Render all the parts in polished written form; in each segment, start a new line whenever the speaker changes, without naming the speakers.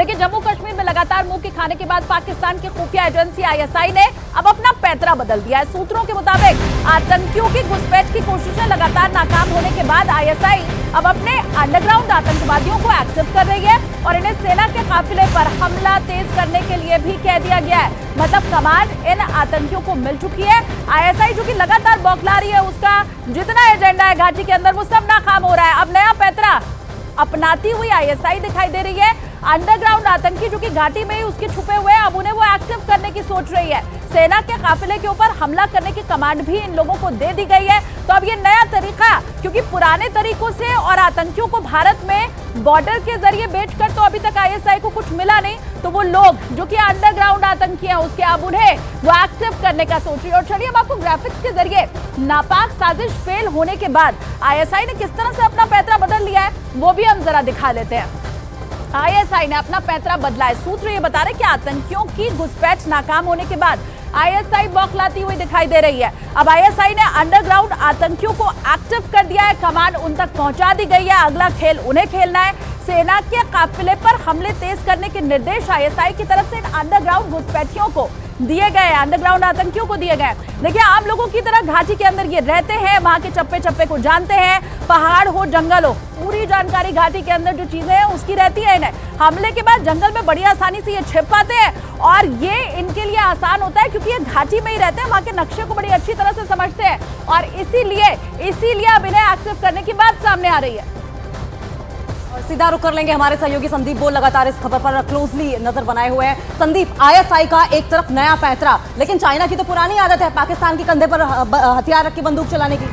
देखिए, जम्मू कश्मीर में लगातार मुंह की खाने के बाद पाकिस्तान की खुफिया एजेंसी आईएसआई ने अब अपना पैतरा बदल दिया है। सूत्रों के मुताबिक आतंकियों की घुसपैठ की कोशिशें लगातार नाकाम होने के बाद आईएसआई अब अपने अंडरग्राउंड आतंकवादियों को एक्टिव कर रही है और इन्हें सेना के काफिले पर हमला तेज करने के लिए भी कह दिया गया है। मतलब कमांड इन आतंकियों को मिल चुकी है। आईएसआई जो कि लगातार बौखला रही है, उसका जितना एजेंडा है घाटी के अंदर वो सब नाकाम हो रहा है। अब नया पैतरा अपनाती हुई आईएसआई दिखाई दे रही है। अंडरग्राउंड आतंकी जो कि घाटी में ही उसके छुपे हुए हैं, अब उन्हें वो एक्टिव करने की सोच रही है। सेना के काफिले के ऊपर हमला करने की कमांड भी इन लोगों को दे दी गई है। तो अब ये नया तरीका, क्योंकि पुराने तरीकों से और आतंकियों को भारत में बॉर्डर के जरिए बेचकर तो अभी तक आईएसआई को कुछ मिला नहीं, तो वो लोग जो कि अंडरग्राउंड आतंकी हैं उसके अब उन्हें वो एक्टिव करने का सोच रही है। और चलिए हम आपको ग्राफिक्स के जरिए नापाक साजिश फेल होने के बाद आईएसआई ने किस तरह से अपना पैतरा बदल लिया है वो भी हम जरा दिखा लेते हैं। आईएसआई ने अपना पैतरा बदला है। सूत्र ये बता रहे कि आतंकियों की घुसपैठ नाकाम होने के बाद आईएसआई बौखलाती हुई दिखाई दे रही है। अब आईएसआई ने अंडरग्राउंड आतंकियों को एक्टिव कर दिया है, कमांड उन तक पहुंचा दी गई है। अगला खेल उन्हें खेलना है। सेना के काफिले पर हमले तेज करने के निर्देश आईएसआई की तरफ से इन अंडरग्राउंड घुसपैठियों को दिए गए, अंडरग्राउंड आतंकियों को दिए गए। देखिए, आम लोगों की तरह घाटी के अंदर ये रहते हैं, वहां के चप्पे चप्पे को जानते हैं, पहाड़ हो जंगल हो, पूरी जानकारी घाटी के अंदर जो चीजें हैं उसकी रहती है इन्हें। हमले के बाद जंगल में बड़ी आसानी से ये छिप पाते हैं और ये इनके लिए आसान होता है क्योंकि ये घाटी में ही रहते हैं, वहां के नक्शे को बड़ी अच्छी तरह से समझते हैं और इसीलिए अब इन्हें एक्टिव करने की बात सामने आ रही है।
और सीधा रुक कर लेंगे हमारे सहयोगी संदीप बोल, लगातार इस खबर पर क्लोजली नजर बनाए हुए हैं। संदीप, आईएसआई का एक तरफ नया पैतरा, लेकिन चाइना की तो पुरानी आदत है पाकिस्तान के कंधे पर हथियार रख के बंदूक चलाने की।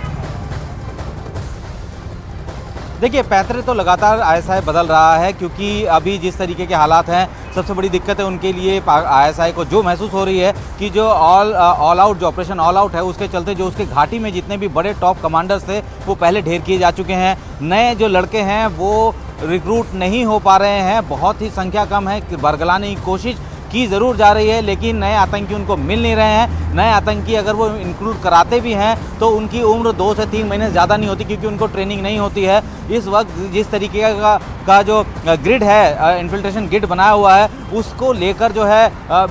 देखिए, पैतरे तो लगातार आईएसआई बदल रहा है क्योंकि अभी जिस तरीके के हालात हैं, सबसे बड़ी दिक्कत है उनके लिए आईएसआई को जो महसूस हो रही है कि जो ऑल आउट, जो ऑपरेशन ऑल आउट है, उसके चलते जो उसके घाटी में जितने भी बड़े टॉप कमांडर्स थे वो पहले ढेर किए जा चुके हैं। नए जो लड़के हैं वो रिक्रूट नहीं हो पा रहे हैं, बहुत ही संख्या कम है। बरगलाने की कोशिश की ज़रूर जा रही है लेकिन नए आतंकी उनको मिल नहीं रहे हैं। नए आतंकी अगर वो इंक्लूड कराते भी हैं तो उनकी उम्र 2 से 3 महीने से ज़्यादा नहीं होती क्योंकि उनको ट्रेनिंग नहीं होती है। इस वक्त जिस तरीके का जो ग्रिड है, इन्फिल्ट्रेशन ग्रिड बनाया हुआ है, उसको लेकर जो है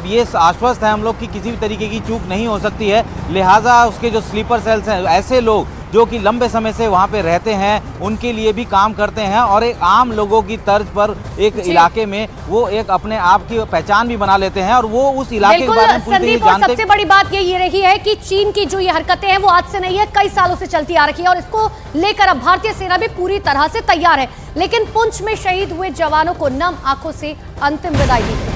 ये आश्वस्त है हम लोग कि किसी भी तरीके की चूक नहीं हो सकती है। लिहाजा उसके जो स्लीपर सेल्स हैं, ऐसे लोग जो कि लंबे समय से वहाँ पे रहते हैं, उनके लिए भी काम करते हैं और एक आम लोगों की तर्ज पर एक इलाके में वो एक अपने आप की पहचान भी बना लेते हैं और वो उस इलाके के बारे में पूरी तरह से जानते।
सबसे बड़ी बात ये रही है कि चीन की जो ये हरकतें हैं वो आज से नहीं है, कई सालों से चलती आ रही है और इसको लेकर अब भारतीय सेना भी पूरी तरह से तैयार है। लेकिन पुंछ में शहीद हुए जवानों को नम आंखों से अंतिम विदाई दी।